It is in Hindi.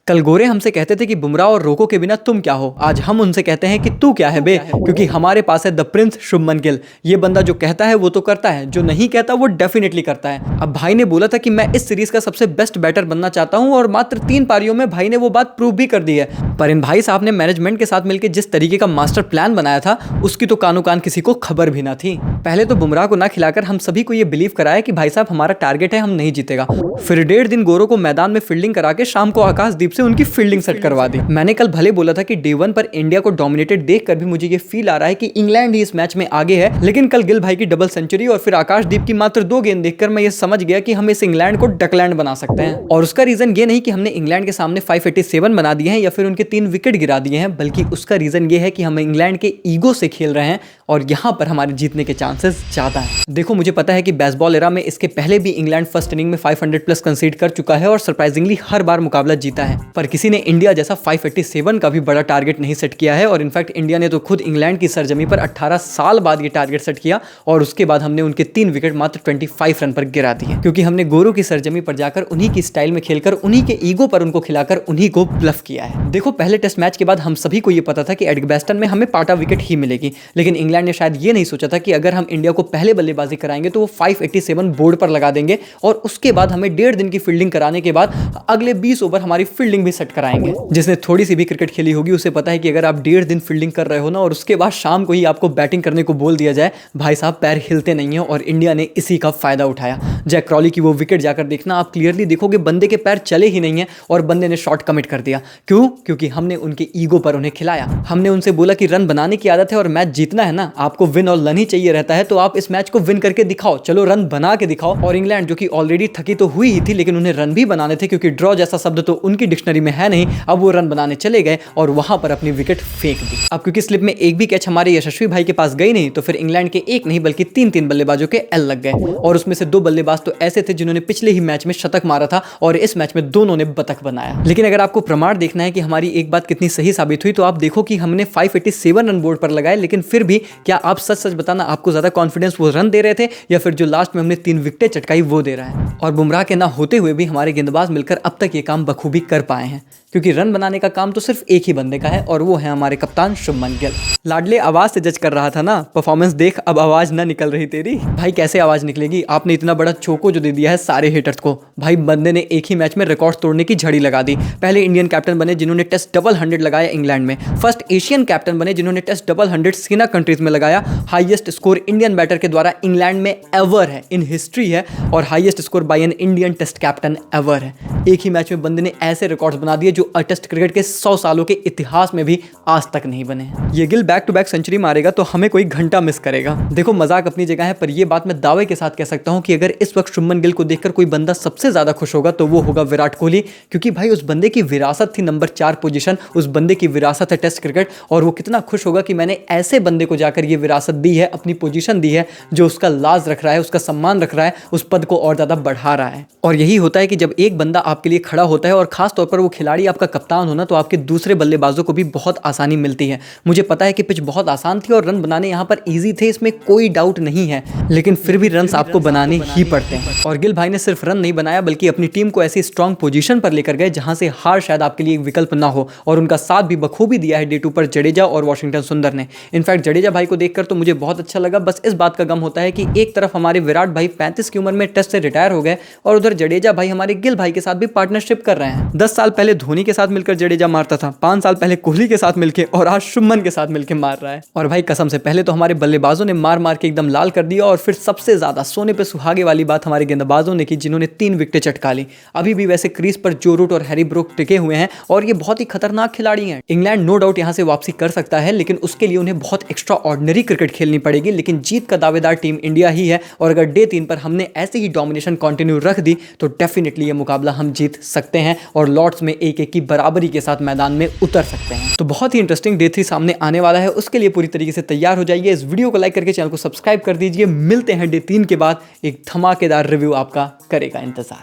कल गोरे हमसे कहते थे कि बुमराह और रोको के बिना तुम क्या हो, आज हम उनसे कहते हैं कि तू क्या है बे, क्योंकि हमारे पास है द प्रिंस शुभमन गिल। ये बंदा जो कहता है वो तो करता है, जो नहीं कहता वो डेफिनेटली करता है। अब भाई ने बोला था कि मैं इस सीरीज का सबसे बेस्ट बैटर बनना चाहता हूं और मात्र 3 पारियों में भाई ने वो बात प्रूव भी कर दी है। पर इन भाई साहब ने मैनेजमेंट के साथ मिलकर जिस तरीके का मास्टर प्लान बनाया था उसकी तो कानो कान किसी को खबर भी ना थी। पहले तो बुमराह को ना खिलाकर हम सभी को ये बिलीव कराया कि भाई साहब हमारा टारगेट है, हम नहीं जीतेगा। फिर 1.5 दिन गोरों को मैदान में फील्डिंग करा के शाम को आकाशदीप से उनकी फील्डिंग सेट करवा दी। मैंने कल भले बोला था कि डे 1 पर इंडिया को डोमिनेटेड देखकर भी मुझे ये फील आ रहा है कि इंग्लैंड ही इस मैच में आगे है, लेकिन कल गिल भाई की डबल सेंचुरी और फिर आकाशदीप की मात्र 2 गेंद देखकर मैं ये समझ गया कि हम इस इंग्लैंड को डकलैंड बना सकते हैं। और उसका रीजन ये नहीं कि हमने इंग्लैंड के सामने 587 बना दिए हैं या फिर उनके 3 विकेट गिरा दिए हैं, बल्कि उसका रीजन ये है कि हम इंग्लैंड के ईगो से खेल रहे हैं और यहाँ पर हमारे जीतने के चांसेस ज्यादा हैं। देखो मुझे पता है कि बेसबॉल एरा में इसके पहले भी इंग्लैंड फर्स्ट इनिंग में 500 प्लस कंसीड कर चुका है और सरप्राइजिंगली हर बार मुकाबला जीता है, पर किसी ने इंडिया जैसा 587 का भी बड़ा टारगेट नहीं सेट किया है। और इनफैक्ट इंडिया ने तो खुद इंग्लैंड की सरजमी पर 18 साल बाद ये टारगेट सेट किया और उसके बाद हमने उनके 3 विकेट मात्र 25 रन पर गिरा दिए, क्योंकि हमने गोरों की सरजमी पर जाकर उन्हीं की स्टाइल में खेलकर उन्हीं के ईगो पर उनको खिलाकर उन्हीं को ब्लफ किया है। देखो पहले टेस्ट मैच के बाद हम सभी को ये पता था कि एडग्बैस्टन में हमें पाटा विकेट ही मिलेगी, लेकिन इंग्लैंड ने शायद ये नहीं सोचा था कि अगर हम इंडिया को पहले बल्लेबाजी कराएंगे तो वो 587 बोर्ड पर लगा देंगे और उसके बाद हमें 1.5 दिन की फील्डिंग कराने के बाद अगले 20 ओवर हमारी फील्डिंग भी सेट कराएंगे। जिसने थोड़ी सी भी क्रिकेट खेली होगी उसे पता है कि अगर आप 1.5 दिन फील्डिंग कर रहे हो ना और उसके बाद शाम को ही आपको बैटिंग करने को बोल दिया जाए, भाई साहब पैर हिलते नहीं है। और इंडिया ने इसी का फायदा उठाया। जैक क्रॉली की वो विकेट जाकर देखना, आप क्लियरली देखोगे बंदे के पैर चले ही नहीं है और बंदे ने शॉट कमिट कर दिया। क्यों? क्योंकि हमने उनके ईगो पर उन्हें खिलाया। हमने उनसे बोला कि रन बनाने की आदत है और मैच जीतना है ना, आपको विन और लन ही चाहिए रहता है, तो आप इस मैच को विन करके दिखाओ, चलो रन बना के दिखाओ। और इंग्लैंड जो कि ऑलरेडी थकी तो हुई ही थी, लेकिन उन्हें रन भी बनाने थे, क्योंकि ड्रॉ जैसा शब्द तो उनकी डिक्शनरी में है नहीं। अब वो रन बनाने चले गए और वहां पर अपनी विकेट फेंक दी। अब क्योंकि स्लिप में एक भी कैच हमारे यशस्वी भाई के पास गई नहीं, तो फिर इंग्लैंड के एक नहीं बल्कि 3 बल्लेबाजों के एल लग गए और उसमें से 2 बल्लेबाज तो ऐसे थे जिन्होंने पिछले ही मैच में शतक मारा था और इस मैच में दोनों ने बतख बनाया। लेकिन अगर आपको प्रमाण देखना है कि हमारी एक बात कितनी सही साबित हुई, तो आप देखो कि हमने 587 रन बोर्ड पर लगाए, लेकिन फिर भी क्या आप सच सच बताना, आपको ज्यादा कॉन्फिडेंस वो रन दे रहे थे या फिर जो लास्ट में हमने 3 विकेटें चटकाई वो दे रहा है? और बुमराह के ना होते हुए भी हमारे गेंदबाज मिलकर अब तक ये काम बखूबी कर पाए हैं, क्योंकि रन बनाने का काम तो सिर्फ एक ही बंदे का है और वो है हमारे कप्तान शुभमन गिल। लाडले आवाज से जज कर रहा था ना, परफॉर्मेंस देख अब आवाज ना निकल रही तेरी। भाई कैसे आवाज निकलेगी? आपने इतना बड़ा चोको जो दे दिया है सारे हिटर्स को। भाई बंदे ने एक ही मैच में रिकॉर्ड तोड़ने की झड़ी लगा दी। पहले इंडियन कैप्टन बने जिन्होंने टेस्ट डबल 100 लगाया इंग्लैंड में, फर्स्ट एशियन कैप्टन बने जिन्होंने टेस्ट डबल 100 सीना कंट्रीज में लगाया। हाईएस्ट स्कोर इंडियन बैटर के द्वारा इंग्लैंड में एवर है, इन हिस्ट्री है, और highest score by an Indian test captain ever है। एक ही मैच में बंदे ने ऐसे रिकॉर्ड्स बना दिए जो टेस्ट क्रिकेट के 100 सालों के इतिहास में भी आज तक नहीं बने। ये Gill back to back century मारेगा तो हमें कोई घंटा मिस करेगा। देखो मजाक अपनी जगह है, पर यह बात मैं दावे के साथ कह सकता हूं कि अगर इस वक्त शुभमन गिल को देखकर कोई बंदा सबसे ज्यादा खुश होगा तो वो होगा विराट कोहली, क्योंकि भाई उस बंदे की विरासत थी नंबर 4 पोजीशन, उस बंदे की विरासत है टेस्ट क्रिकेट, और वो कितना खुश होगा कि मैंने ऐसे बंदे को जाकर ये विरासत दी है, अपनी पोजीशन दी है, जो उसका लाज रख रहा है, उसका सम्मान रख रहा है, उस पद को और ज्यादा बढ़ा रहा है। और यही होता है कि जब एक बंदा आपके लिए खड़ा होता है और खास तौर पर वो खिलाड़ी आपका कप्तान होना, तो आपके दूसरे बल्लेबाजों को भी बहुत आसानी मिलती है। मुझे पता है कि पिच बहुत आसान थी और रन बनाने यहाँ पर इजी थे, इसमें कोई डाउट नहीं है, लेकिन फिर भी रन्स आपको बनाने ही पड़ते हैं। और गिल भाई ने सिर्फ रन नहीं बनाया बल्कि अपनी टीम को ऐसी स्ट्रॉन्ग पोजीशन पर लेकर गए जहां से हार शायद आपके लिए एक विकल्प ना हो, और उनका साथ भी बखूबी दिया है डे 2 पर जडेजा और वॉशिंगटन सुंदर ने। इनफैक्ट जडेजा भाई को देखकर तो मुझे बहुत अच्छा लगा। बस इस बात का गम होता है कि एक तरफ हमारे विराट भाई 35 की उम्र में टेस्ट से रिटायर हो गए और उधर जडेजा भाई हमारे गिल भाई के साथ भी पार्टनरशिप कर रहे हैं। 10 साल पहले धोनी के साथ मिलकर जडेजा मारता था, 5 साल पहले कोहली के साथ मिलकर, और आज शुभमन के साथ मिलकर मार रहा है। और भाई कसम से पहले तो हमारे बल्लेबाजों ने मार मार के एकदम लाल कर दिया, और फिर सबसे ज्यादा सोने पे सुहागे वाली बात हमारे गेंदबाजों ने की जिन्होंने 3 विकेटें चटका ली। अभी भी वैसे क्रीज पर जो रूट और हैरी ब्रूक टिके हुए हैं और ये बहुत ही खतरनाक खिलाड़ी हैं। इंग्लैंड नो डाउट यहां से वापसी कर सकता है, लेकिन उसके लिए उन्हें बहुत एक्स्ट्रा ऑर्डिनरी क्रिकेट खेलनी पड़ेगी। लेकिन जीत का दावेदार टीम इंडिया ही है, और अगर डे 3 पर हमने ऐसे ही डोमिनेशन कंटिन्यू रख दी तो डेफिनेटली ये मुकाबला हम जीत सकते हैं और लॉर्ड्स में 1-1 की बराबरी के साथ मैदान में उतर सकते हैं। तो बहुत ही इंटरेस्टिंग डे 3 सामने आने वाला है, उसके लिए पूरी तरीके से तैयार हो जाइए। इस वीडियो को लाइक करके चैनल को सब्सक्राइब कर दीजिए। मिलते हैं डे 3 के बाद, एक धमाकेदार रिव्यू आपका करेगा इंतजार।